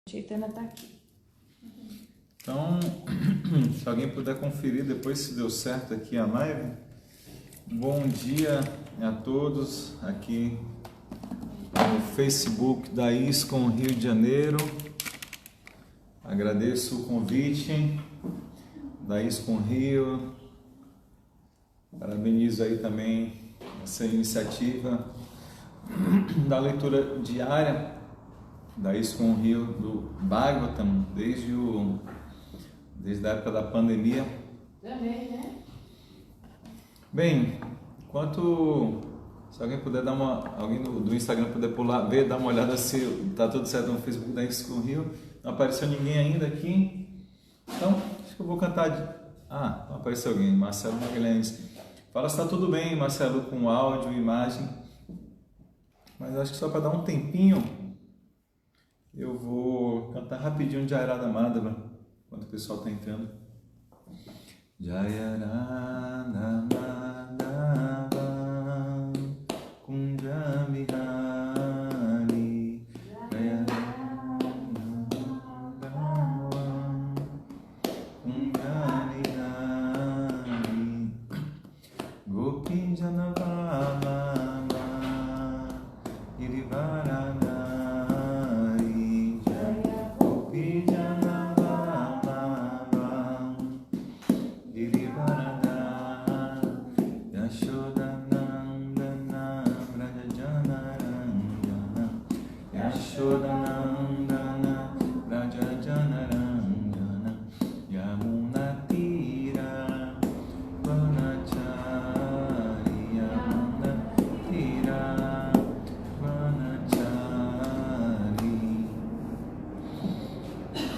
Chaitanya está aqui. Então, se alguém puder conferir depois se deu certo aqui a live. Bom dia a todos aqui no Facebook da ISCOM Rio de Janeiro. Agradeço o convite da ISCOM Rio. Parabenizo aí também essa iniciativa da leitura diária da ISCOM Rio do Bhagavatam desde a época da pandemia. Também, né? Bem, se alguém puder alguém do Instagram puder pular, dar uma olhada se está tudo certo no Facebook da ISCOM Rio. Não apareceu ninguém ainda aqui. Então, acho que eu vou cantar não apareceu alguém, Marcelo Magalhães. Fala se está tudo bem, Marcelo, com áudio e imagem. Mas acho que só para dar um tempinho, eu vou cantar rapidinho Jayarada Madhava, enquanto o pessoal está entrando. Jayarada Madhava Kunja Vihari Jayarada Madhava Kunja Vihari Gopi Janavama Girivaradari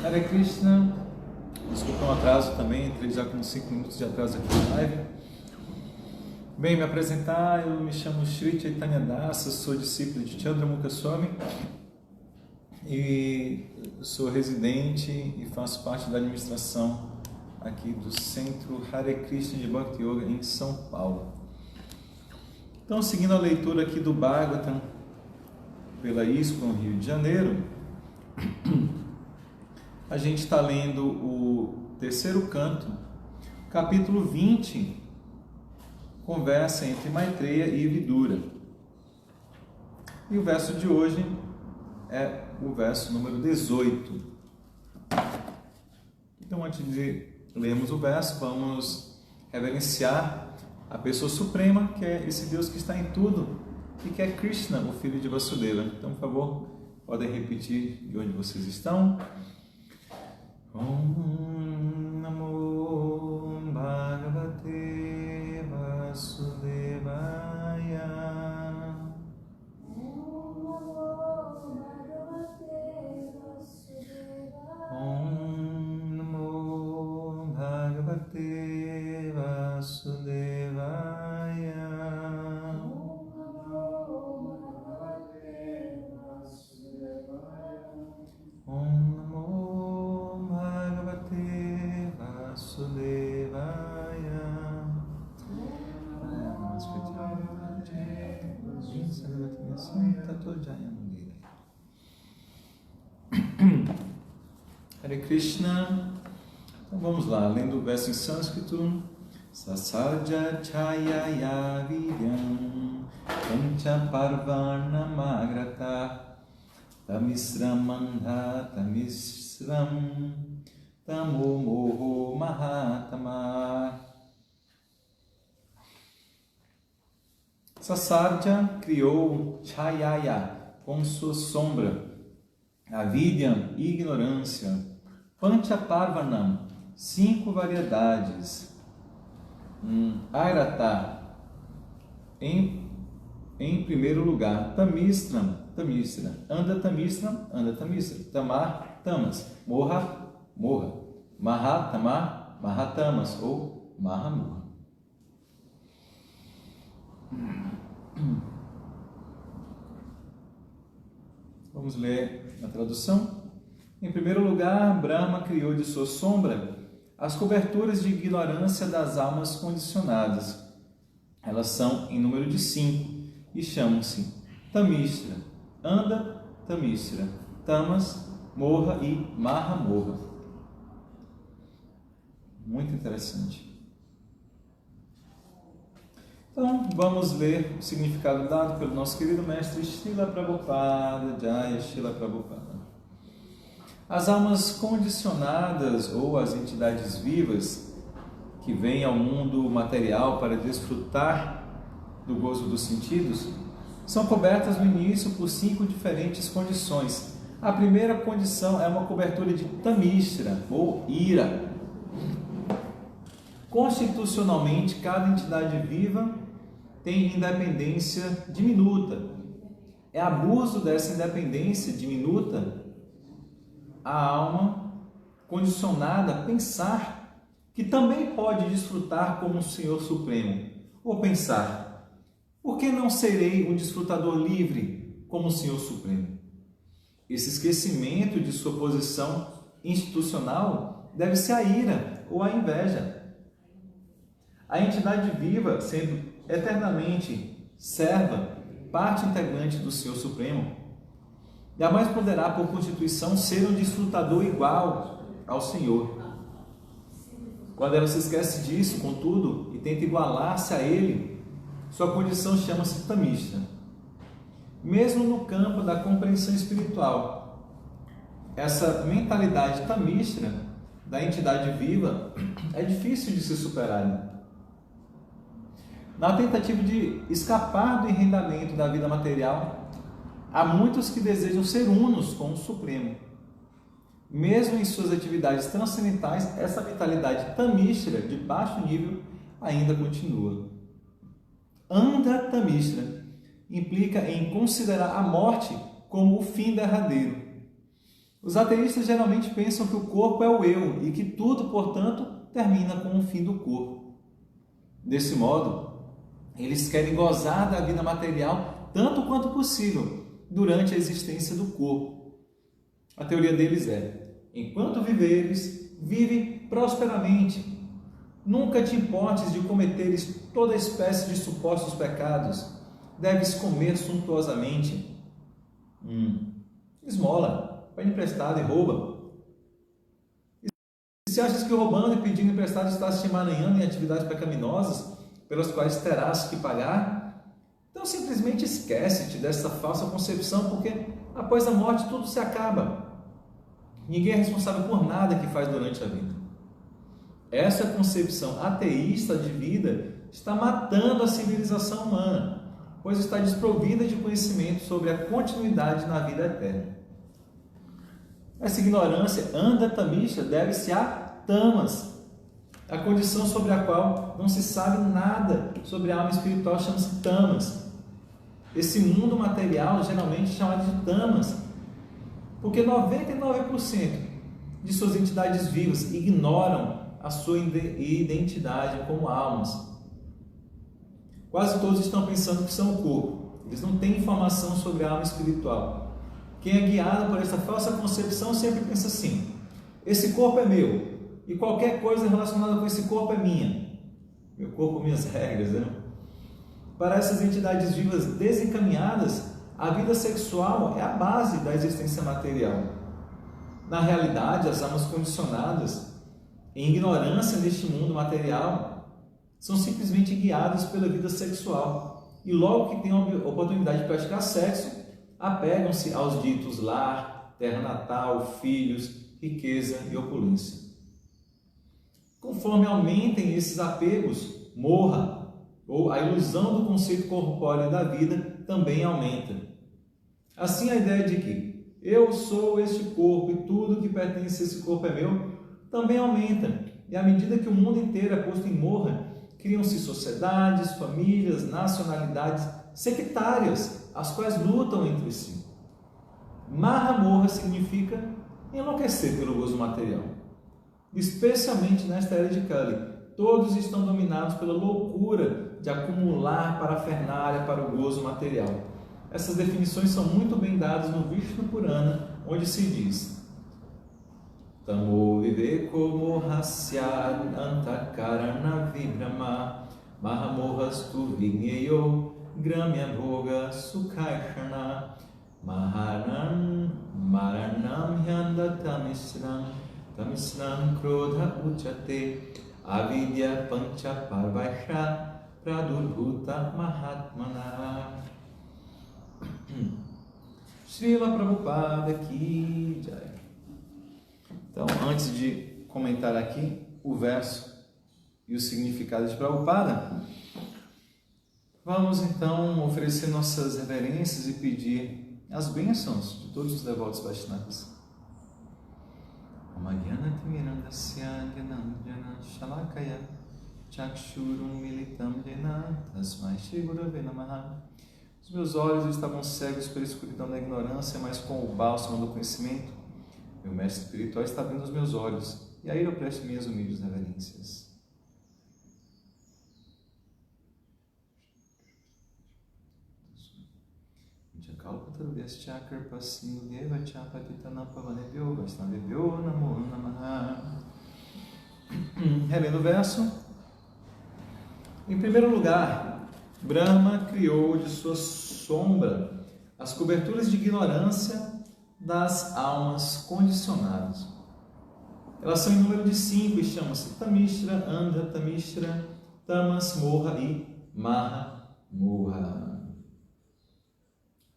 Hare Krishna, desculpa o atraso também, entrei já com 5 minutos de atraso aqui na live. Bem, me apresentar, eu me chamo Sri Chaitanya Dasa, sou discípulo de Chandramukha Swami e sou residente e faço parte da administração aqui do Centro Hare Krishna de Bhakti Yoga em São Paulo. Então, seguindo a leitura aqui do Bhagavatam pela ISCOM Rio de Janeiro, a gente está lendo o terceiro canto, capítulo 20, conversa entre Maitreya e Vidura. E o verso de hoje é o verso número 18. Então, antes de lermos o verso, vamos reverenciar a pessoa suprema, que é esse Deus que está em tudo, e que é Krishna, o filho de Vasudeva. Então, por favor, podem repetir de onde vocês estão. Om Namo Bhagavate Vasudevaya. Om Namo Bhagavate Vasudevaya. Om Hare Krishna. Então vamos lá, lendo o verso em sânscrito. Sasarja chayaya vidyam pancha parvarna magrata tamisramandha tamisram tamo moho mahatama. Sasarja criou chayaya com sua sombra, avidyam, ignorância, panchaparvanam, 5 variedades, airata, em primeiro lugar, tamisram, anda tamisram, tamar, tamas, morra, mahatama, mahatamas, ou mahamurra. Vamos ler a tradução. Em primeiro lugar, Brahma criou de sua sombra as coberturas de ignorância das almas condicionadas. Elas são em número de 5 e chamam-se Tamishra, anda Tamishra, Tamas, Morra e Mahamorra. Muito interessante. Então, vamos ler o significado dado pelo nosso querido mestre Srila Prabhupada, Jaya Srila Prabhupada. As almas condicionadas ou as entidades vivas que vêm ao mundo material para desfrutar do gozo dos sentidos são cobertas no início por 5 diferentes condições. A primeira condição é uma cobertura de tamishra ou ira. Constitucionalmente, cada entidade viva tem independência diminuta. É abuso dessa independência diminuta a alma condicionada a pensar que também pode desfrutar como um Senhor Supremo. Ou pensar, por que não serei um desfrutador livre como o Senhor Supremo? Esse esquecimento de sua posição institucional deve-se à ira ou à inveja. A entidade viva, sendo eternamente serva, parte integrante do Senhor Supremo, jamais poderá, por constituição, ser um desfrutador igual ao Senhor. Quando ela se esquece disso, contudo, e tenta igualar-se a Ele, sua condição chama-se tamishra. Mesmo no campo da compreensão espiritual, essa mentalidade tamishra da entidade viva é difícil de ser superada. Na tentativa de escapar do enredamento da vida material, há muitos que desejam ser unos com o Supremo. Mesmo em suas atividades transcendentais, essa mentalidade tamishra de baixo nível ainda continua. Andhra tamishra implica em considerar a morte como o fim derradeiro. Os ateístas geralmente pensam que o corpo é o eu e que tudo, portanto, termina com o fim do corpo. Desse modo, eles querem gozar da vida material tanto quanto possível durante a existência do corpo. A teoria deles é: enquanto viveres, vive prosperamente. Nunca te importes de cometeres toda espécie de supostos pecados. Deves comer suntuosamente. Esmola, pede emprestado e rouba. E se achas que roubando e pedindo emprestado estás te emaranhando em atividades pecaminosas, pelas quais terás que pagar, então simplesmente esquece-te dessa falsa concepção, porque após a morte tudo se acaba. Ninguém é responsável por nada que faz durante a vida. Essa concepção ateísta de vida está matando a civilização humana, pois está desprovida de conhecimento sobre a continuidade na vida eterna. Essa ignorância Andhra tamishra deve-se a tamas. A condição sobre a qual não se sabe nada sobre a alma espiritual chama-se tamas. Esse mundo material geralmente é chamado de tamas, porque 99% de suas entidades vivas ignoram a sua identidade como almas. Quase todos estão pensando que são o corpo. Eles não têm informação sobre a alma espiritual. Quem é guiado por essa falsa concepção sempre pensa assim: esse corpo é meu, e qualquer coisa relacionada com esse corpo é minha. Meu corpo, minhas regras, né? Para essas entidades vivas desencaminhadas, a vida sexual é a base da existência material. Na realidade, as almas condicionadas, em ignorância neste mundo material, são simplesmente guiadas pela vida sexual. E logo que têm a oportunidade de praticar sexo, apegam-se aos ditos lar, terra natal, filhos, riqueza e opulência. Conforme aumentem esses apegos, morra, ou a ilusão do conceito corpóreo da vida também aumenta. Assim, a ideia de que eu sou este corpo e tudo que pertence a esse corpo é meu, também aumenta. E à medida que o mundo inteiro é posto em morra, criam-se sociedades, famílias, nacionalidades sectárias, as quais lutam entre si. Mahamorra significa enlouquecer pelo gozo material. Especialmente nesta era de Kali, todos estão dominados pela loucura de acumular parafernália para o gozo material. Essas definições são muito bem dadas no Vishnu Purana, onde se diz: Tamo viveko mohasya antakarana vibrama mahamohastu vigneyo gramya bhoga sukhaishana Maranam hyanda tamisram krodha uchate avidya pancha parvaisha pradurhuta mahatmana. Srila Prabhupada Ki Jai. Então, antes de comentar aqui o verso e o significado de Prabhupada, vamos então oferecer nossas reverências e pedir as bênçãos de todos os devotos Vaishnavas. Amagyanatimirandasya gyananjana shalakaya chakshurum militam jena tasmai shri gurave namaha. Os meus olhos estavam cegos pela escuridão da ignorância, mas com o bálsamo do conhecimento, meu mestre espiritual está abrindo os meus olhos, e aí eu presto minhas humildes reverências. Relendo o verso. Em primeiro lugar, Brahma criou de sua sombra as coberturas de ignorância das almas condicionadas. Elas são em número de 5 e chamam-se Tamishra, Andha, Tamishra, Tamas, Moha e Maha, Moha.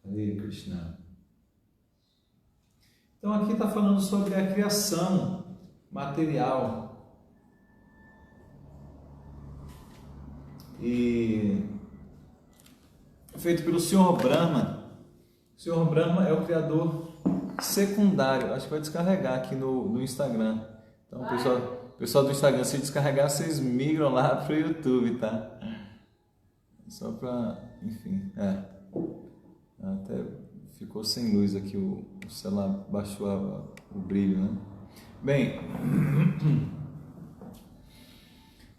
Hare Krishna. Então aqui está falando sobre a criação material. E feito pelo Senhor Brahma. O Senhor Brahma é o criador secundário. Acho que vai descarregar aqui no Instagram. Então, pessoal do Instagram, se descarregar, vocês migram lá para o YouTube, tá? Só para, enfim, até ficou sem luz aqui, o celular baixou o brilho, né? Bem,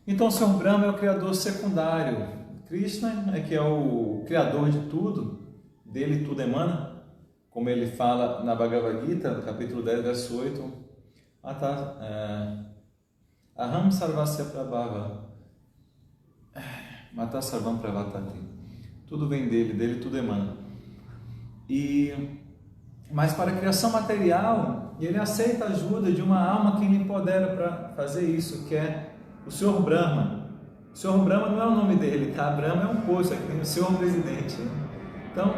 então o Senhor Brahma é o criador secundário. Krishna é que é o criador de tudo, dele tudo emana, como ele fala na Bhagavad Gita, no capítulo 10, verso 8, Aham sarvasya prabhava mata sarvam pravatati. Tudo vem dele tudo emana. Mas para a criação material, ele aceita a ajuda de uma alma que lhe empodera para fazer isso, que é o Senhor Brahma. O Senhor Brahma não é o nome dele, tá? Brahma é um posto, aqui tem o Senhor Presidente. Então,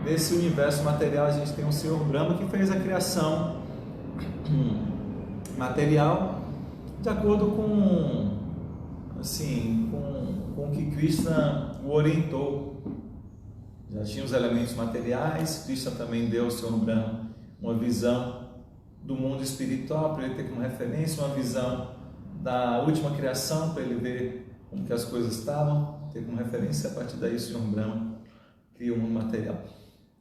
nesse universo material, a gente tem o Senhor Brahma que fez a criação material de acordo com o que Krishna o orientou. Já tinha os elementos materiais, Krishna também deu ao Senhor Brahma uma visão do mundo espiritual para ele ter como referência, uma visão da última criação para ele ver como que as coisas estavam, ter como referência. A partir daí o Senhor Brahma cria o mundo material.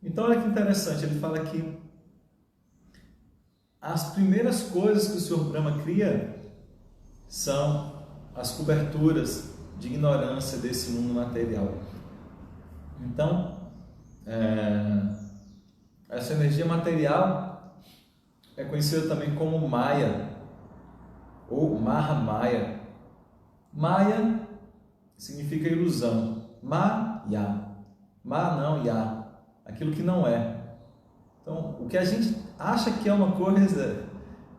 Então olha que interessante, ele fala que as primeiras coisas que o Senhor Brahma cria são as coberturas de ignorância desse mundo material. Então, essa energia material é conhecida também como Maya ou Mahamaya. Maya significa ilusão. Maya. Ma não, ya. Aquilo que não é. Então, o que a gente acha que é uma coisa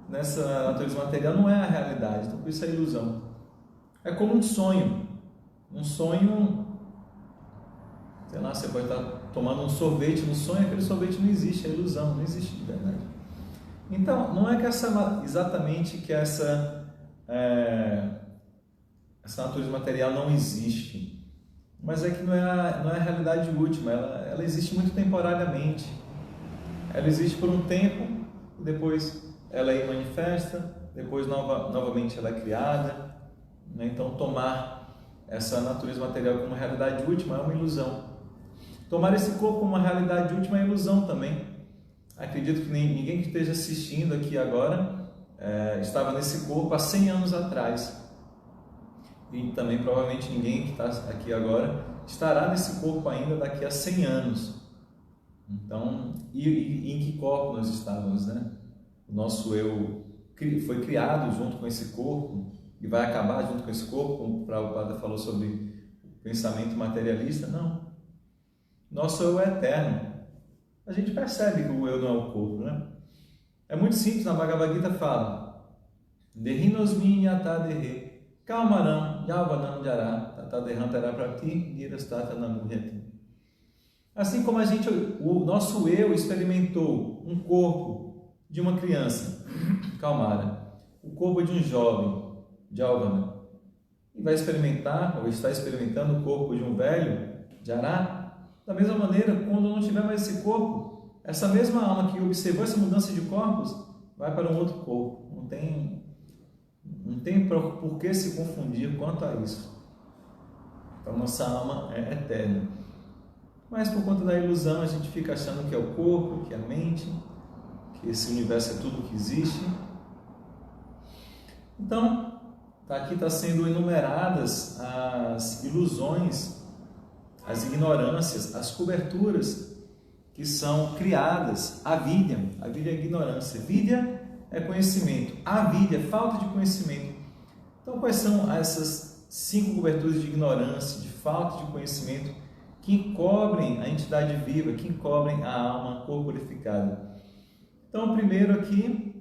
nessa natureza material não é a realidade. Então, por isso é ilusão. É como um sonho. Um sonho, sei lá, você pode estar tomando um sorvete no sonho, aquele sorvete não existe, é ilusão, não existe de verdade. Então, não é que exatamente que essa natureza material não existe, mas é que não é a realidade última, ela existe muito temporariamente. Ela existe por um tempo, depois ela aí manifesta, depois novamente ela é criada, né? Então tomar essa natureza material como realidade última é uma ilusão. Tomar esse corpo como uma realidade última é ilusão também. Acredito que ninguém que esteja assistindo aqui agora estava nesse corpo há 100 anos atrás. E também provavelmente ninguém que está aqui agora estará nesse corpo ainda daqui a 100 anos. Então, e em que corpo nós estávamos, né? O nosso eu foi criado junto com esse corpo e vai acabar junto com esse corpo, como o Prabhupada falou sobre o pensamento materialista. Não. Nosso eu é eterno. a gente percebe que o eu não é o corpo, né? É muito simples, na Bhagavad Gita fala Dehinosmi yatadehe kalmaram yavanam jara tatadehantará prati nirastata namuhyati. Assim como o nosso eu experimentou um corpo de uma criança, Kaumara, o corpo de um jovem, Javana, e vai experimentar, ou está experimentando o corpo de um velho, Jara, da mesma maneira, quando não tiver mais esse corpo, essa mesma alma que observou essa mudança de corpos, vai para um outro corpo. Não tem por que se confundir quanto a isso. Então, nossa alma é eterna. Mas por conta da ilusão, a gente fica achando que é o corpo, que é a mente, que esse universo é tudo que existe. Então, aqui está sendo enumeradas as ilusões, as ignorâncias, as coberturas que são criadas. Avidya é ignorância, vidya é conhecimento, avidya é falta de conhecimento. Então, quais são essas 5 coberturas de ignorância, de falta de conhecimento, que encobrem a entidade viva, que encobrem a alma corporificada? Então, primeiro aqui,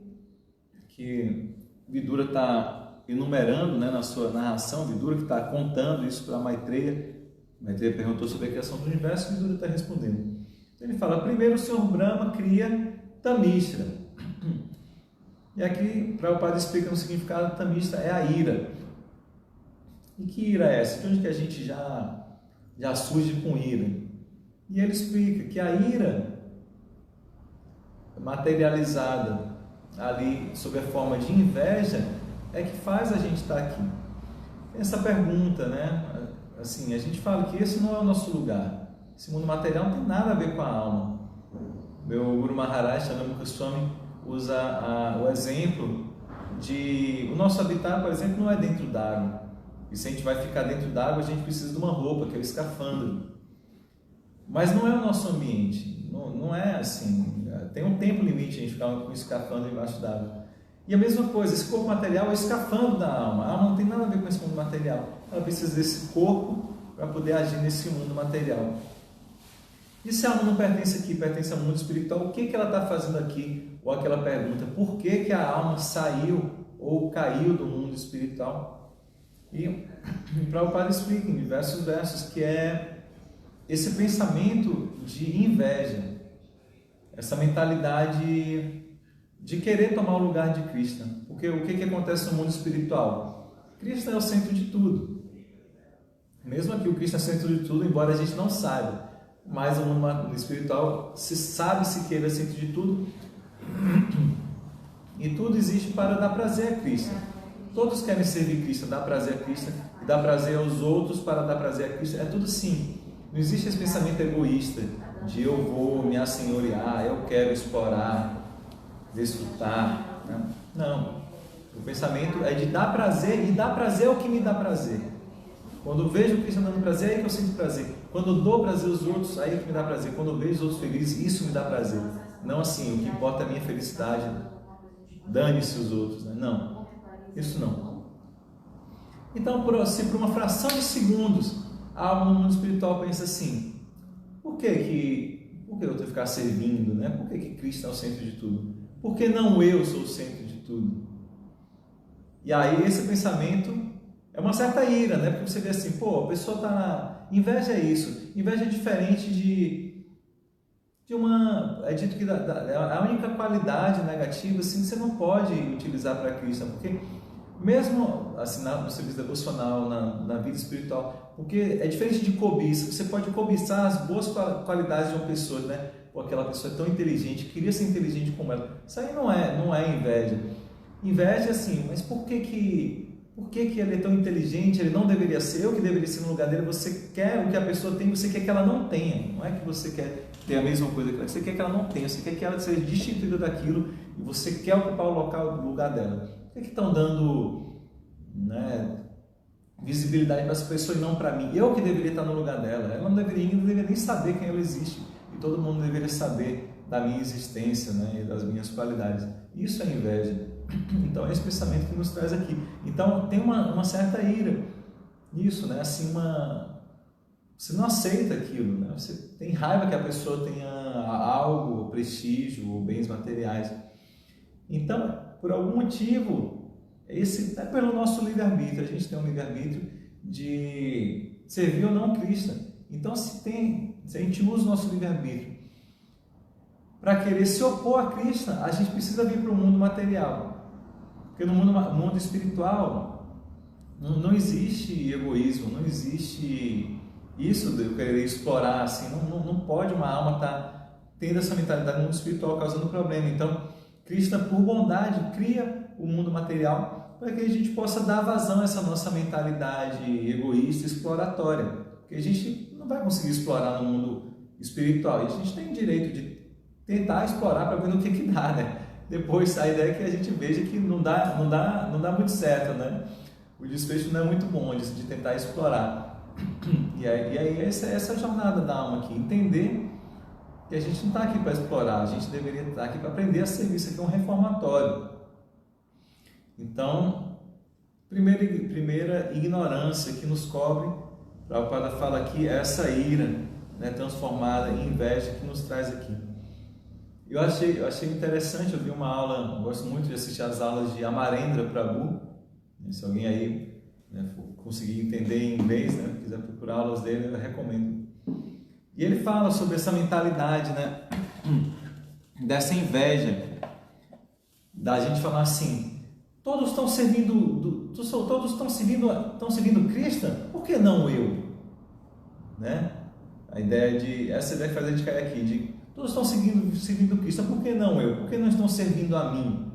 que Vidura está enumerando, né, na sua narração, Vidura que está contando isso para Maitreya. Maitreya perguntou sobre a criação do universo, Vidura está respondendo. Então, ele fala, primeiro o Senhor Brahma cria Tamishra. E aqui, Prabhupada explica no significado, Tamishra é a ira. E que ira é essa? De onde que a gente já surge com ira? E ele explica que a ira materializada ali sob a forma de inveja é que faz a gente estar aqui. Essa pergunta, né? Assim, a gente fala que esse não é o nosso lugar. Esse mundo material não tem nada a ver com a alma. Meu Guru Maharaj, Chandrama Goswami, usa o exemplo de... O nosso habitat, por exemplo, não é dentro d'água. E se a gente vai ficar dentro d'água, a gente precisa de uma roupa, que é o escafandro. Mas não é o nosso ambiente. Não é assim. Tem um tempo limite a gente ficar com o escafandro embaixo d'água. E a mesma coisa, esse corpo material é o escafandro da alma. A alma não tem nada a ver com esse mundo material. Ela precisa desse corpo para poder agir nesse mundo material. E se a alma não pertence aqui, pertence ao mundo espiritual, o que ela está fazendo aqui? Ou aquela pergunta, por que a alma saiu ou caiu do mundo espiritual? E o Prabhupada explica em diversos versos que é esse pensamento de inveja, essa mentalidade de querer tomar o lugar de Krishna. Porque o que acontece no mundo espiritual? Krishna é o centro de tudo. Mesmo aqui o Krishna é o centro de tudo, embora a gente não saiba. Mas no mundo espiritual se sabe se que ele é o centro de tudo. E tudo existe para dar prazer a Krishna. Todos querem servir Krishna, dar prazer a Krishna, e dar prazer aos outros para dar prazer a Krishna. É tudo sim. Não existe esse pensamento egoísta de eu vou me assenhorear, eu quero explorar, desfrutar. Não. O pensamento é de dar prazer, e dar prazer é o que me dá prazer. Quando eu vejo o Krishna dando prazer, é aí que eu sinto prazer. Quando eu dou prazer aos outros, aí é que me dá prazer. Quando eu vejo os outros felizes, isso me dá prazer. Não assim, o que importa é a minha felicidade, dane-se os outros. Né? Não, isso não. Então, se por uma fração de segundos a alma no mundo espiritual pensa assim, por que eu tenho que ficar servindo? Né? Por que Cristo é o centro de tudo? Por que não eu sou o centro de tudo? E aí esse pensamento é uma certa ira, né? Porque você vê assim, a pessoa está... Inveja é isso. Inveja é diferente de uma... É dito que a única qualidade negativa assim, que você não pode utilizar para Krishna, porque mesmo assim, no serviço devocional, na vida espiritual, porque é diferente de cobiça. Você pode cobiçar as boas qualidades de uma pessoa, né? Aquela pessoa é tão inteligente, queria ser inteligente como ela. Isso aí não é inveja. Inveja é assim, mas por que ele é tão inteligente? Ele não deveria ser, eu que deveria ser no lugar dele. Você quer o que a pessoa tem, você quer que ela não tenha. Não é que você quer ter a mesma coisa que ela, você quer que ela não tenha, você quer que ela seja destituída daquilo e você quer ocupar o lugar dela. Por que estão dando, né, visibilidade para essa pessoa e não para mim? Eu que deveria estar no lugar dela. Ela não deveria nem saber quem ela existe. E todo mundo deveria saber da minha existência, né, e das minhas qualidades. Isso é inveja. Então é esse pensamento que nos traz aqui. Então tem uma certa ira nisso, né? Assim, você não aceita aquilo, né? Você tem raiva que a pessoa tenha algo, prestígio ou bens materiais. Então, por algum motivo, esse é pelo nosso livre-arbítrio. A gente tem um livre-arbítrio de servir ou não Cristo. Então, se a gente usa o nosso livre-arbítrio para querer se opor a Cristo, a gente precisa vir para o mundo material. Porque no mundo espiritual não existe egoísmo, não existe isso de eu querer explorar, assim, não pode uma alma estar tendo essa mentalidade no mundo espiritual, causando problema. Então, Cristo, por bondade, cria o mundo material para que a gente possa dar vazão a essa nossa mentalidade egoísta, exploratória. Porque a gente não vai conseguir explorar no mundo espiritual, e a gente tem o direito de tentar explorar para ver no que dá, né? Depois, a ideia é que a gente veja que não dá muito certo, né? O desfecho não é muito bom de tentar explorar. E aí essa jornada da alma aqui, entender que a gente não está aqui para explorar, a gente deveria estar aqui para aprender a servir. Isso aqui é um reformatório. Então, primeira ignorância que nos cobre, Prabhupada fala aqui, é essa ira, né, transformada em inveja que nos traz aqui. Eu achei interessante, eu vi uma aula, eu gosto muito de assistir as aulas de Amarendra Prabhu, se alguém aí, né, conseguir entender em inglês, né, quiser procurar aulas dele, eu recomendo. E ele fala sobre essa mentalidade, né, dessa inveja, da gente falar assim, todos estão servindo Cristo, por que não eu? Né? Essa ideia que faz a gente cair aqui, de todos estão servindo Cristo, por que não eu? Por que não estão servindo a mim?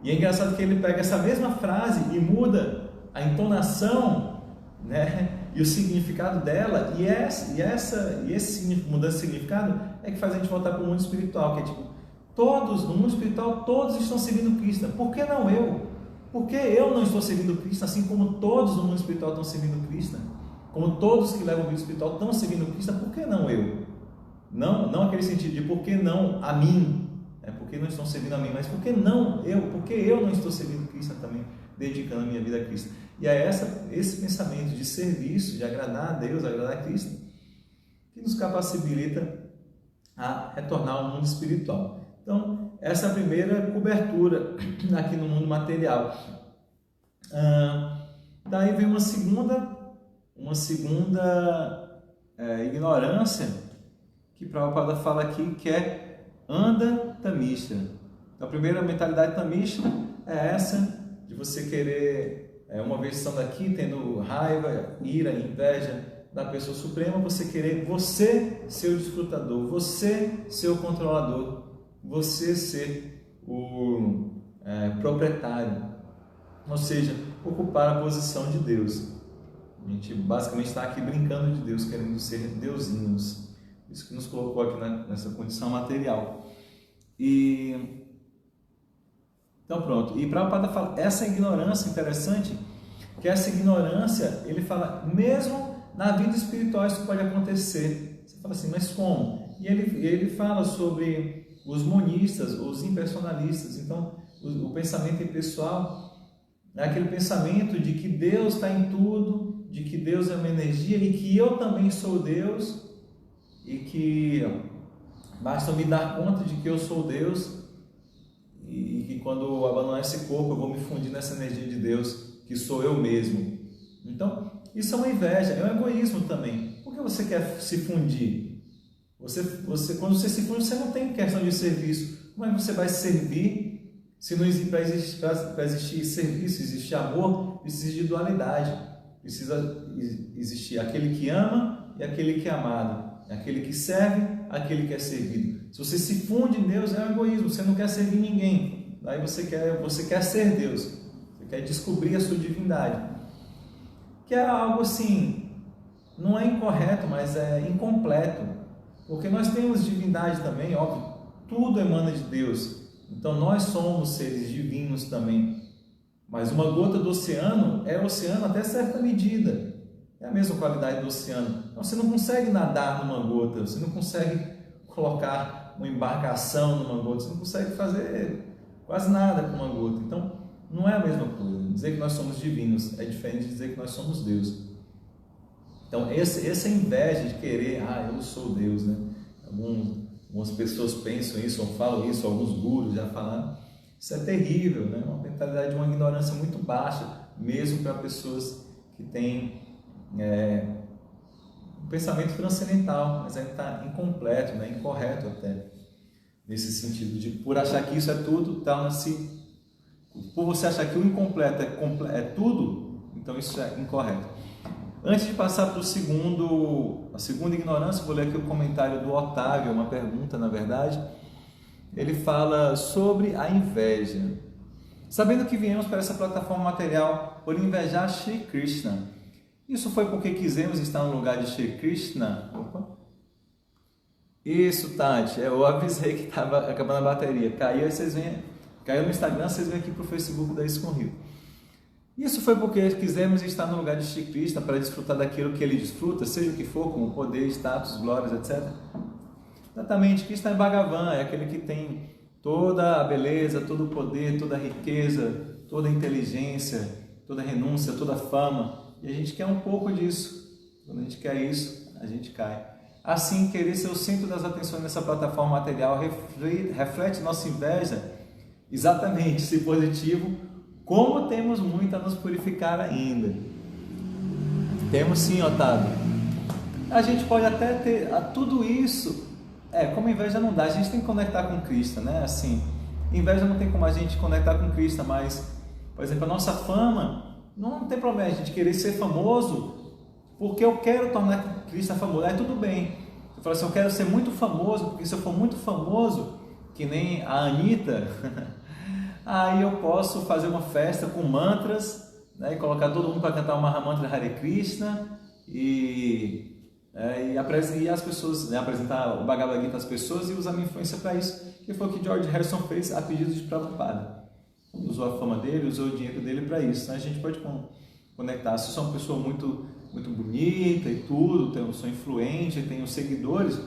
E é engraçado que ele pega essa mesma frase e muda a entonação, né, e o significado dela, e esse mudança de significado é que faz a gente voltar para o mundo espiritual, que é tipo, no mundo espiritual, todos estão servindo Cristo, por que não eu? Por que eu não estou servindo Cristo, assim como todos no mundo espiritual estão servindo Cristo? Como todos que levam o vida espiritual estão servindo Cristo, por que não eu? Não aquele sentido de por que não a mim, por que não estão servindo a mim, mas por que não eu? Por que eu não estou servindo Cristo também, dedicando a minha vida a Cristo? E é esse pensamento de serviço, de agradar a Deus, agradar a Cristo, que nos capacita a retornar ao mundo espiritual. Então, essa é a primeira cobertura aqui no mundo material. Daí vem uma segunda ignorância que Prabhupada fala aqui, que é anda tamishra. A primeira mentalidade tamishra é essa de você querer, uma vez estando aqui, tendo raiva, ira, inveja da pessoa suprema, você querer ser o desfrutador, você ser o controlador, você ser o proprietário, ou seja, ocupar a posição de Deus. A gente basicamente está aqui brincando de Deus, querendo ser deusinhos. Isso que nos colocou aqui nessa condição material. Então pronto. E Prabhupada fala, essa ignorância interessante, que essa ignorância, ele fala, mesmo na vida espiritual isso pode acontecer. Você fala assim, mas como? E ele fala sobre os monistas, os impersonalistas. Então, o pensamento impessoal é aquele pensamento de que Deus está em tudo, de que Deus é uma energia e que eu também sou Deus, e que basta me dar conta de que eu sou Deus, e que quando eu abandonar esse corpo eu vou me fundir nessa energia de Deus, que sou eu mesmo. Então, isso é uma inveja, é um egoísmo também. Por que você quer se fundir? Quando você se funde, você não tem questão de serviço. Como é que você vai servir se não existe, para existir serviço, existe amor, precisa de dualidade. Precisa existir aquele que ama e aquele que é amado. Aquele que serve, aquele que é servido. Se você se funde em Deus, é um egoísmo, você não quer servir ninguém. Daí você quer ser Deus, você quer descobrir a sua divindade. Que é algo assim, não é incorreto, mas é incompleto. Porque nós temos divindade também, óbvio, tudo emana de Deus. Então nós somos seres divinos também. Mas uma gota do oceano é oceano até certa medida. É a mesma qualidade do oceano. Então, você não consegue nadar numa gota, você não consegue colocar uma embarcação numa gota, você não consegue fazer quase nada com uma gota. Então, não é a mesma coisa. Dizer que nós somos divinos é diferente de dizer que nós somos Deus. Então, essa inveja de querer, eu sou Deus, né? Algumas pessoas pensam isso, ou falam isso, alguns gurus já falaram. Isso é terrível, né? Uma mentalidade de uma ignorância muito baixa, mesmo para pessoas que têm um pensamento transcendental, mas ainda está incompleto, né? Incorreto até, nesse sentido de, por achar que isso é tudo, torna-se, por você achar que o incompleto é tudo, então isso é incorreto. Antes de passar para a segunda ignorância, vou ler aqui o comentário do Otávio, uma pergunta, na verdade. Ele fala sobre a inveja. Sabendo que viemos para essa plataforma material por invejar Shri Krishna, isso foi porque quisemos estar no lugar de Shri Krishna? Opa. Isso, Tati, eu avisei que estava acabando a bateria. Caiu no Instagram, vocês vêm aqui para o Facebook da Iscom Rio. Isso foi porque quisemos estar no lugar de Shri Krishna para desfrutar daquilo que ele desfruta, seja o que for, como poder, status, glórias, etc. Exatamente, Krishna é Bhagavan, é aquele que tem toda a beleza, todo o poder, toda a riqueza, toda a inteligência, toda a renúncia, toda a fama. E a gente quer um pouco disso. Quando a gente quer isso, a gente cai. Assim, querer ser o centro das atenções nessa plataforma material reflete nossa inveja, exatamente, se positivo, como temos muito a nos purificar ainda. Temos sim, Otávio. A gente pode até ter tudo isso. Como inveja não dá, a gente tem que conectar com Krishna, né? Assim, inveja não tem como a gente conectar com Krishna, mas, por exemplo, a nossa fama, não tem problema a gente querer ser famoso, porque eu quero tornar Krishna famoso. Aí tudo bem. Você fala assim, eu quero ser muito famoso, porque se eu for muito famoso, que nem a Anitta, aí eu posso fazer uma festa com mantras, né, e colocar todo mundo para cantar o Mahamantra Hare Krishna e as pessoas, né, apresentar o Bhagavad Gita às pessoas e usar minha influência para isso, que foi o que George Harrison fez a pedido de Prabhupada. Usou a fama dele, usou o dinheiro dele para isso. Então, a gente pode conectar. Se eu sou uma pessoa muito, muito bonita e tudo, eu sou influente, tenho seguidores,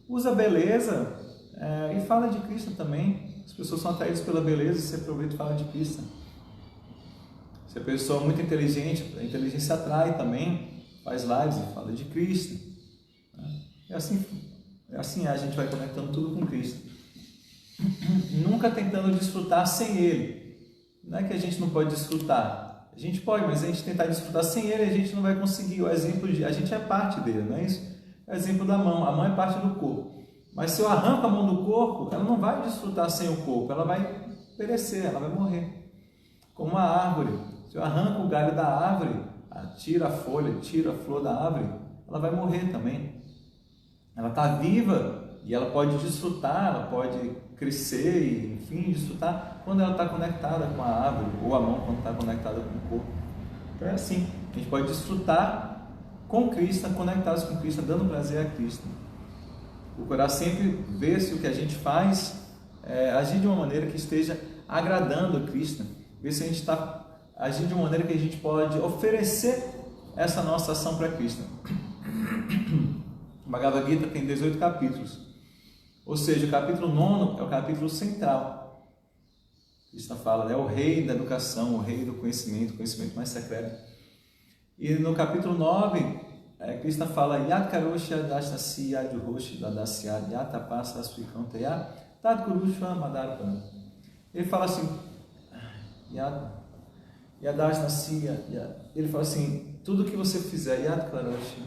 usa a beleza e fala de Krishna também. As pessoas são atraídas pela beleza, você aproveita e fala de Krishna. Se a pessoa é muito inteligente, a inteligência atrai também, faz lives e fala de Krishna. É assim a gente vai conectando tudo com Krishna. Nunca tentando desfrutar sem Ele. Não é que a gente não pode desfrutar. A gente pode, mas a gente tentar desfrutar sem Ele, a gente não vai conseguir. O exemplo a gente é parte dele, não é isso? É o exemplo da mão. A mão é parte do corpo. Mas se eu arranco a mão do corpo, ela não vai desfrutar sem o corpo, ela vai perecer, ela vai morrer. Como a árvore, se eu arranco o galho da árvore, tira a folha, tira a flor da árvore, ela vai morrer também. Ela está viva e ela pode desfrutar, ela pode crescer e, enfim, desfrutar quando ela está conectada com a árvore, ou a mão quando está conectada com o corpo. Então é assim, a gente pode desfrutar com Krishna, conectados com Krishna, dando prazer a Krishna. Procurar sempre ver se o que a gente faz agir de uma maneira que esteja agradando a Krishna. Ver se a gente está agindo de uma maneira que a gente pode oferecer essa nossa ação para Krishna. O Bhagavad Gita tem 18 capítulos. Ou seja, o capítulo 9 é o capítulo central. Krishna fala, é o rei da educação, o rei do conhecimento, o conhecimento mais secreto. E no capítulo 9... Krishna fala Yat Karosha Dashnasi Yadjuhoshi Dadasya Yatapasa Asvikantaya Tadgurushva Madarpana. Ele fala assim, Yadashnasi, ele fala assim, tudo que você fizer, Yat Karosha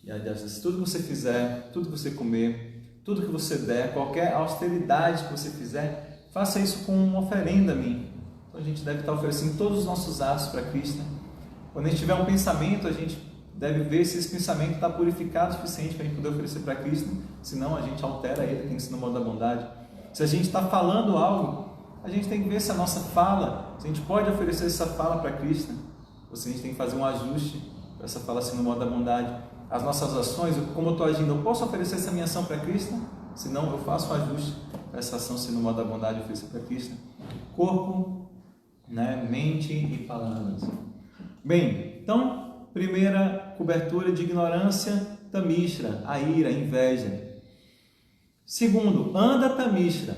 Yadashnasi, tudo que você fizer, tudo que você comer, tudo que você der, qualquer austeridade que você fizer, faça isso com uma oferenda a mim. Então a gente deve estar oferecendo todos os nossos atos para Krishna. Quando a gente tiver um pensamento, a gente deve ver se esse pensamento está purificado o suficiente para a gente poder oferecer para Krishna, senão a gente altera ele, tem que ser no modo da bondade. Se a gente está falando algo, a gente tem que ver se a nossa fala, se a gente pode oferecer essa fala para Krishna, ou se a gente tem que fazer um ajuste para essa fala ser no modo da bondade. As nossas ações, como eu estou agindo, eu posso oferecer essa minha ação para Krishna? Se não, eu faço um ajuste para essa ação ser no modo da bondade e oferecer para Krishna. Corpo, né, mente e palavras. Bem, então... Primeira cobertura de ignorância, tamishra, a ira, a inveja. Segundo, anda tamishra.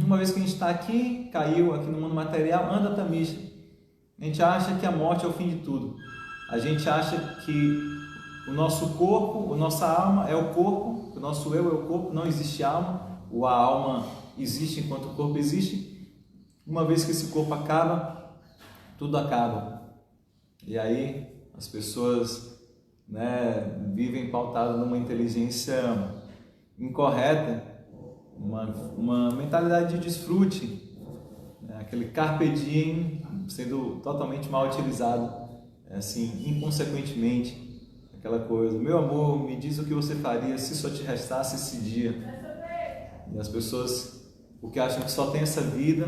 Uma vez que a gente está aqui, caiu aqui no mundo material, anda tamishra. A gente acha que a morte é o fim de tudo. A gente acha que o nosso corpo, a nossa alma é o corpo, o nosso eu é o corpo, não existe alma, ou a alma existe enquanto o corpo existe. Uma vez que esse corpo acaba, tudo acaba. E aí as pessoas, né, vivem pautadas numa inteligência incorreta, uma mentalidade de desfrute, né, aquele carpe diem sendo totalmente mal utilizado, assim, inconsequentemente. Aquela coisa, meu amor, me diz o que você faria se só te restasse esse dia. E as pessoas, porque acham que só tem essa vida,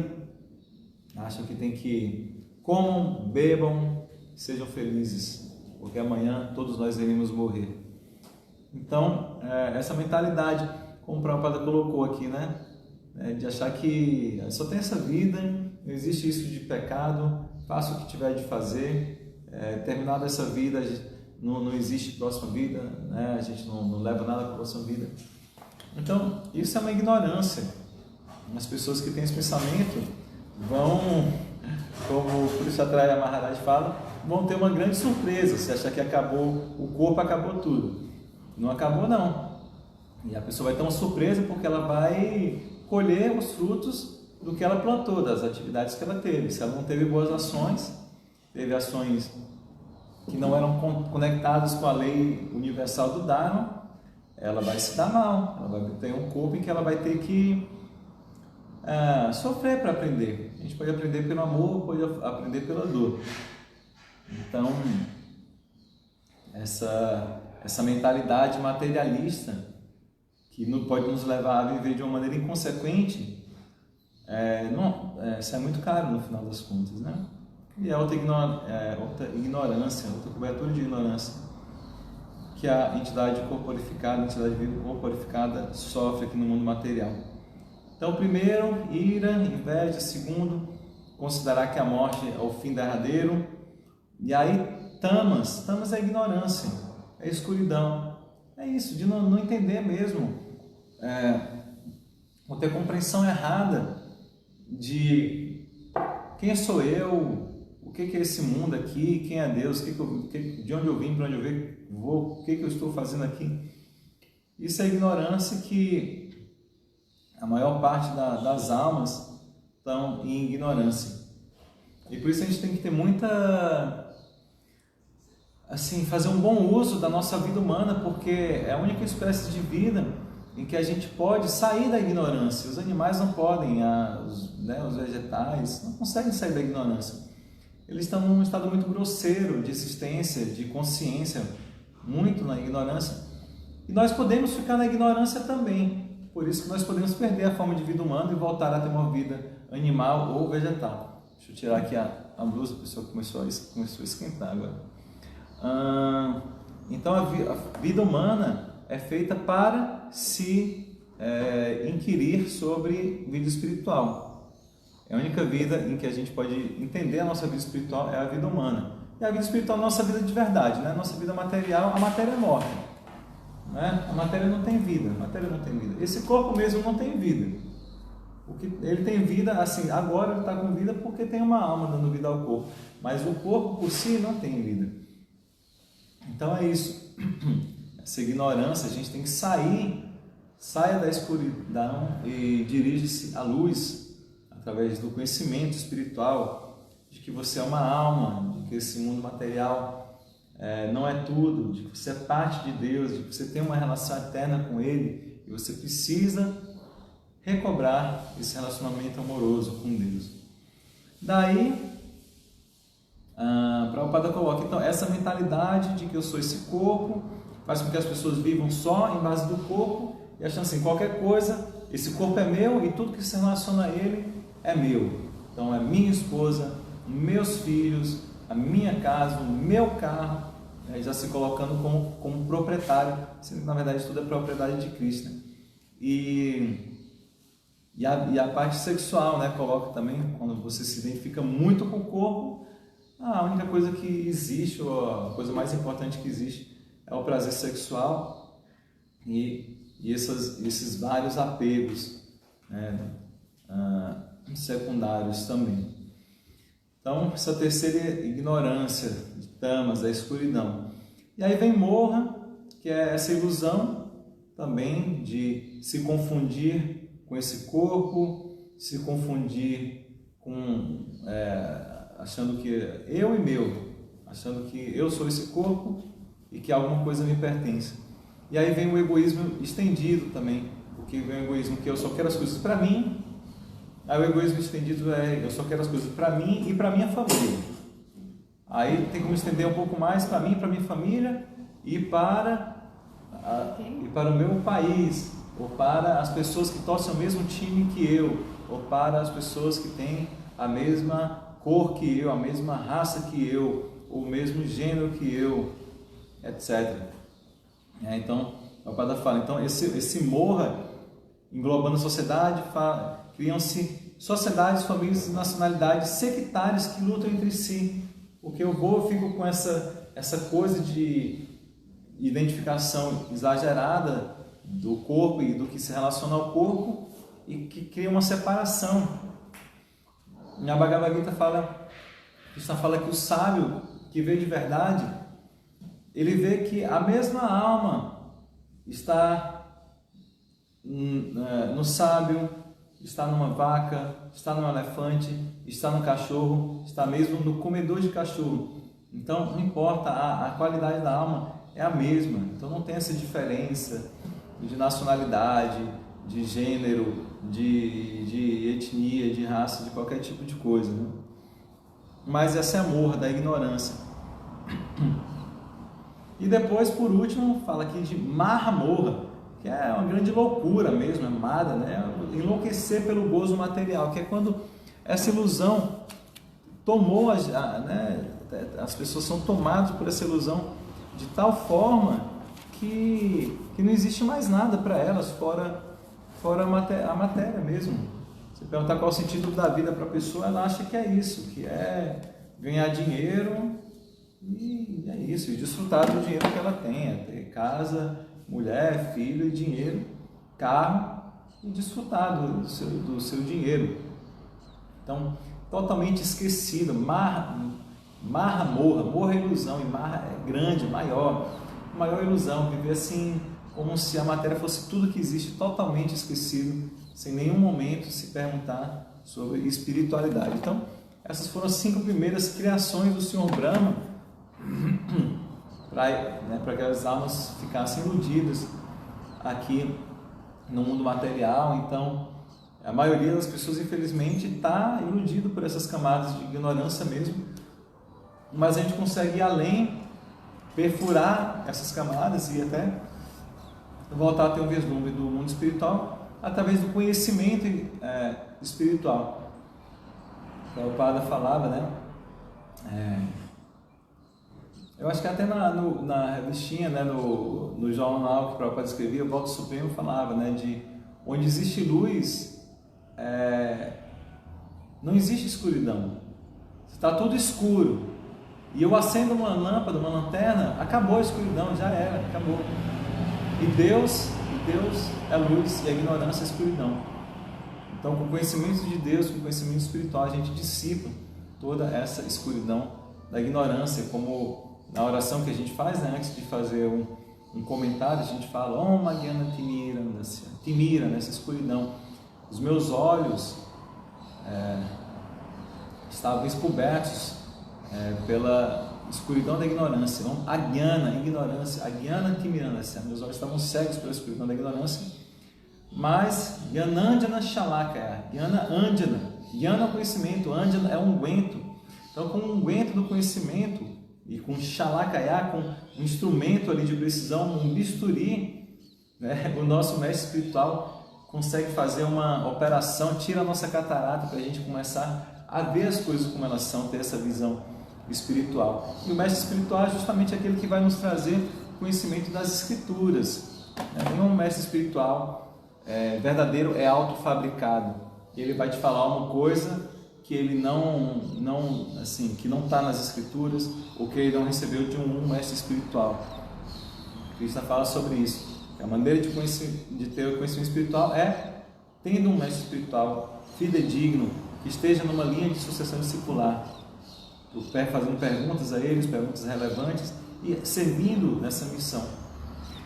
acham que tem que comam, bebam, sejam felizes, porque amanhã todos nós iremos morrer. Então, essa mentalidade, como o Prabhupada colocou aqui, né, de achar que só tem essa vida, não existe isso de pecado, faça o que tiver de fazer, terminada essa vida, não existe próxima vida, né? A gente não leva nada para a próxima vida. Então, isso é uma ignorância. As pessoas que têm esse pensamento vão, como o Purushottam Maharaj fala, vão ter uma grande surpresa se achar que acabou o corpo, acabou tudo. Não acabou, não. E a pessoa vai ter uma surpresa porque ela vai colher os frutos do que ela plantou, das atividades que ela teve. Se ela não teve boas ações, teve ações que não eram conectadas com a lei universal do Dharma, ela vai se dar mal, ela vai ter um corpo em que ela vai ter que sofrer para aprender. A gente pode aprender pelo amor, pode aprender pela dor. Então, essa mentalidade materialista que pode nos levar a viver de uma maneira inconsequente, isso é muito caro no final das contas, né? E é outra ignorância, outra cobertura de ignorância que a entidade corporificada, a entidade viva corporificada sofre aqui no mundo material. Então, primeiro, ira, inveja. Segundo, considerar que a morte é o fim derradeiro. E aí, tamas é ignorância, é escuridão. É isso, de não entender mesmo, ou ter compreensão errada de quem sou eu, o que é esse mundo aqui, quem é Deus, de onde eu vim, para onde eu vou, o que eu estou fazendo aqui. Isso é ignorância que a maior parte das almas estão em ignorância. E por isso a gente tem que ter fazer um bom uso da nossa vida humana, porque é a única espécie de vida em que a gente pode sair da ignorância. Os animais não podem, os vegetais não conseguem sair da ignorância. Eles estão num estado muito grosseiro de existência, de consciência, muito na ignorância. E nós podemos ficar na ignorância também. Por isso que nós podemos perder a forma de vida humana e voltar a ter uma vida animal ou vegetal. Deixa eu tirar aqui a blusa, a pessoa começou a esquentar agora. Então a vida humana é feita para se inquirir sobre vida espiritual. É a única vida em que a gente pode entender a nossa vida espiritual é a vida humana. E a vida espiritual é a nossa vida de verdade, né? A nossa vida material, a matéria é morta, né? A matéria não tem vida, Esse corpo mesmo não tem vida. Ele tem vida, assim, agora ele está com vida porque tem uma alma dando vida ao corpo. Mas o corpo por si não tem vida. Então é isso. Essa ignorância, a gente tem que saia da escuridão e dirige-se à luz, através do conhecimento espiritual, de que você é uma alma, de que esse mundo material não é tudo, de que você é parte de Deus, de que você tem uma relação eterna com Ele, e você precisa recobrar esse relacionamento amoroso com Deus. Daí, Prabhupada coloca, então, essa mentalidade de que eu sou esse corpo, faz com que as pessoas vivam só em base do corpo, e achando assim, qualquer coisa, esse corpo é meu e tudo que se relaciona a ele é meu. Então é minha esposa, meus filhos, a minha casa, o meu carro, já se colocando como proprietário, sendo que na verdade tudo é propriedade de Krishna. E a parte sexual, né, coloca também, quando você se identifica muito com o corpo, a única coisa que existe, ou a coisa mais importante que existe, é o prazer sexual e esses vários apegos, né, secundários também. Então, essa terceira ignorância de tamas, da escuridão. E aí vem morra, que é essa ilusão também de se confundir com esse corpo, se confundir com achando que eu e meu, achando que eu sou esse corpo e que alguma coisa me pertence. E aí vem o egoísmo estendido também, porque vem o egoísmo que eu só quero as coisas para mim. Aí o egoísmo estendido eu só quero as coisas para mim e para minha família. Aí tem como estender um pouco mais para mim, para minha família e para o meu país, ou para as pessoas que torcem o mesmo time que eu, ou para as pessoas que têm a mesma cor que eu, a mesma raça que eu, o mesmo gênero que eu, etc. Então, o Padre fala, então esse morra, englobando a sociedade, criam-se sociedades, famílias e nacionalidades sectárias que lutam entre si. Porque eu fico com essa coisa de identificação exagerada do corpo e do que se relaciona ao corpo e que cria uma separação. Na Bhagavad Gita Krishna fala que o sábio que vê de verdade, ele vê que a mesma alma está no sábio, está numa vaca, está num elefante, está no cachorro, está mesmo no comedor de cachorro. Então, não importa, a qualidade da alma é a mesma. Então, não tem essa diferença de nacionalidade, de gênero, de etnia, de raça, de qualquer tipo de coisa, né? Mas essa é a morra da ignorância. E depois, por último, fala aqui de Mahamorra, que é uma grande loucura mesmo, amada, né? Enlouquecer pelo gozo material, que é quando essa ilusão tomou, né? As pessoas são tomadas por essa ilusão de tal forma que não existe mais nada para elas fora a matéria mesmo. Você perguntar qual é o sentido da vida para a pessoa, ela acha que é isso, que é ganhar dinheiro e é isso, e desfrutar do dinheiro que ela tem, é ter casa, mulher, filho e dinheiro, carro e desfrutar do seu dinheiro. Então, totalmente esquecido, morra é ilusão, e marra é grande, maior ilusão, viver assim como se a matéria fosse tudo que existe, totalmente esquecido, sem nenhum momento se perguntar sobre espiritualidade. Então, essas foram as 5 primeiras criações do Senhor Brahma, para que as almas ficassem iludidas aqui no mundo material. Então, a maioria das pessoas, infelizmente, está iludido por essas camadas de ignorância mesmo, mas a gente consegue ir além, perfurar essas camadas e até voltar a ter um vislumbre do mundo espiritual através do conhecimento espiritual. O Prabhupada falava, né? Eu acho que até na revistinha, né, no jornal que o Prabhupada escrevia, o Voto Supremo falava, né, de onde existe luz, não existe escuridão. Está tudo escuro. E eu acendo uma lâmpada, uma lanterna, acabou a escuridão, já era, acabou. E Deus é luz e a ignorância é escuridão. Então, com o conhecimento de Deus, com o conhecimento espiritual, a gente dissipa toda essa escuridão da ignorância, como na oração que a gente faz, né, antes de fazer um comentário, a gente fala Om Magyana Timira, nessa escuridão. Os meus olhos estavam descobertos pela escuridão da ignorância. Então, ignorância, Agyana Timirandasya. Meus olhos estavam cegos pela escuridão da ignorância. Mas Gyanandjana Shalakaya, Gyana Andjana, Gyana é o conhecimento, Andjana é um unguento. Então, com o unguento do conhecimento e com Shalakaya, com um instrumento ali de precisão, um bisturi, né, o nosso mestre espiritual consegue fazer uma operação, tira a nossa catarata para a gente começar a ver as coisas como elas são, ter essa visão espiritual. E o mestre espiritual é justamente aquele que vai nos trazer conhecimento das escrituras. Nenhum mestre espiritual verdadeiro é autofabricado. Ele vai te falar uma coisa que ele que não está nas escrituras, ou que ele não recebeu de um mestre espiritual. Krishna fala sobre isso. A maneira de ter o conhecimento espiritual é tendo um mestre espiritual fidedigno, que esteja numa linha de sucessão discipular, fazendo perguntas a eles, perguntas relevantes, e servindo nessa missão.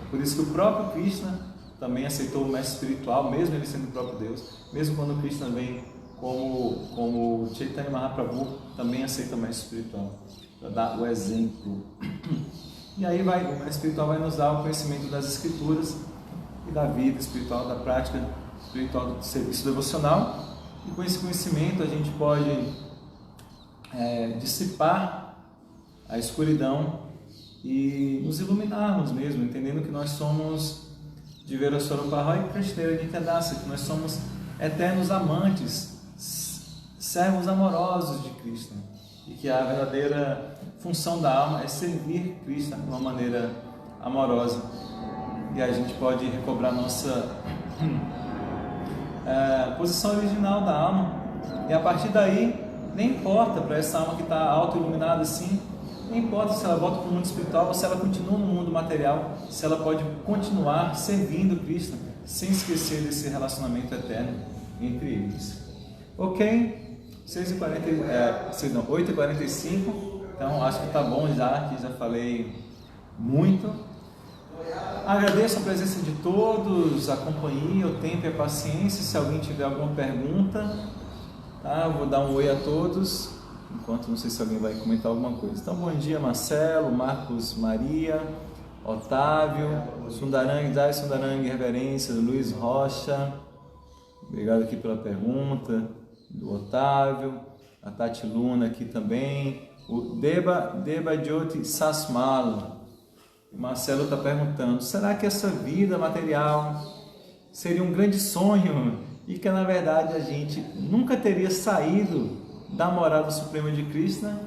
É por isso que o próprio Krishna também aceitou o mestre espiritual, mesmo ele sendo o próprio Deus, mesmo quando o Krishna vem como Chaitanya Mahaprabhu, também aceita o mestre espiritual, para dar o exemplo. E aí o mestre espiritual vai nos dar o conhecimento das escrituras e da vida espiritual, da prática espiritual do serviço devocional, e com esse conhecimento a gente pode dissipar a escuridão e nos iluminarmos mesmo, entendendo que nós somos de Viraswarupa e Krishna Nityadasa, que nós somos eternos amantes, servos amorosos de Krishna, e que a verdadeira função da alma é servir Krishna de uma maneira amorosa, e a gente pode recobrar nossa posição original da alma, e a partir daí, nem importa para essa alma que está auto-iluminada assim, não importa se ela volta para o mundo espiritual ou se ela continua no mundo material, se ela pode continuar servindo Krishna, sem esquecer desse relacionamento eterno entre eles. Ok? 8h45, então acho que está bom já, que já falei muito. Agradeço a presença de todos, a companhia, o tempo e a paciência. Se alguém tiver alguma pergunta, tá? Eu vou dar um oi a todos, enquanto não sei se alguém vai comentar alguma coisa. Então, bom dia, Marcelo, Marcos Maria, Otávio, Sundarang, Jai Sundarang, reverência, Luiz Rocha, obrigado aqui pela pergunta do Otávio, a Tati Luna aqui também, o Deba Jyoti Sasmal. O Marcelo está perguntando, será que essa vida material seria um grande sonho e que na verdade a gente nunca teria saído da morada suprema de Krishna?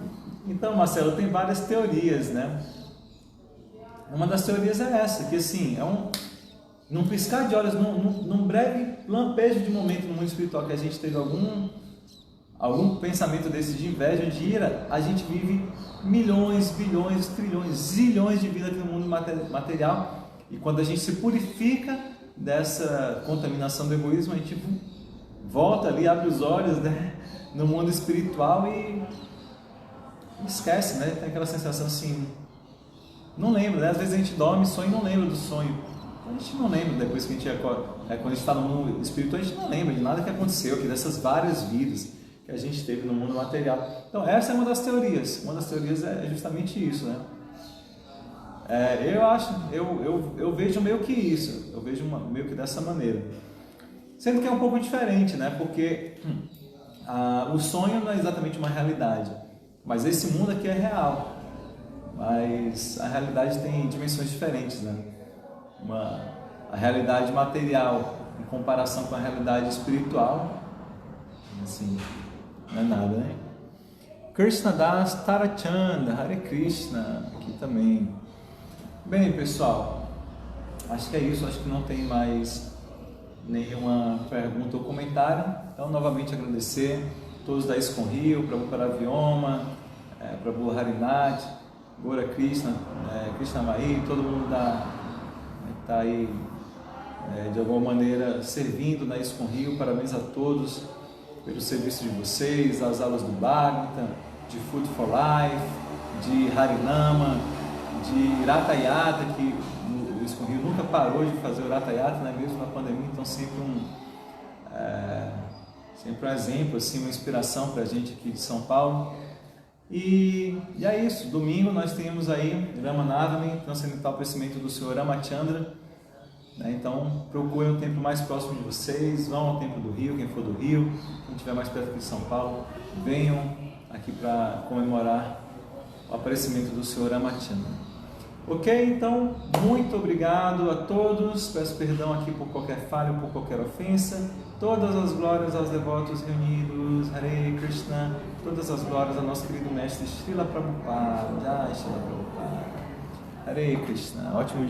Então, Marcelo, tem várias teorias, né? Uma das teorias é essa, que assim, num piscar de olhos, num breve lampejo de momento no mundo espiritual que a gente teve algum pensamento desse de inveja, de ira, a gente vive milhões, bilhões, trilhões, zilhões de vidas aqui no mundo material, e quando a gente se purifica dessa contaminação do egoísmo, a gente volta ali, abre os olhos, né, no mundo espiritual e esquece, né? Tem aquela sensação assim, não lembra, né? Às vezes a gente dorme, sonha e não lembra do sonho. A gente não lembra depois que a gente acorda, quando a gente está no mundo espiritual, a gente não lembra de nada que aconteceu aqui, dessas várias vidas que a gente teve no mundo material. Então essa é uma das teorias. Uma das teorias é justamente isso, né? Eu vejo meio que isso. Eu vejo meio que dessa maneira. Sendo que é um pouco diferente, né? Porque o sonho não é exatamente uma realidade, mas esse mundo aqui é real. Mas a realidade tem dimensões diferentes, né? A realidade material em comparação com a realidade espiritual, assim, não é nada, né? Krishna Das Tarachanda, Hare Krishna, aqui também. Bem, pessoal, acho que é isso, acho que não tem mais nenhuma pergunta ou comentário. Então, novamente agradecer a todos da ISKCON Rio, Prabhupada Vyoma, Prabhu Harinath, Gora Krishna, Krishna Mai, todo mundo está aí de alguma maneira servindo na ISKCON Rio. Parabéns a todos pelo serviço de vocês, as aulas do Bhagavatam, de Food for Life, de Harinama, de Ratayata, que o ISKCON Rio nunca parou de fazer o Ratayata, né? Mesmo na pandemia, então sempre um exemplo, assim, uma inspiração para a gente aqui de São Paulo. E é isso, domingo nós temos aí Ramanavami, Transcendental Crescimento do Senhor Ramachandra, né? Então procurem o templo mais próximo de vocês, vão ao templo do Rio, quem for do Rio, quem estiver mais perto aqui de São Paulo, venham aqui para comemorar o aparecimento do Senhor Ramachandra. Ok? Então, muito obrigado a todos, peço perdão aqui por qualquer falha ou por qualquer ofensa. Todas as glórias aos devotos reunidos, Hare Krishna, todas as glórias ao nosso querido mestre Srila Prabhupada, Jai Srila Prabhupada, Hare Krishna, ótimo dia.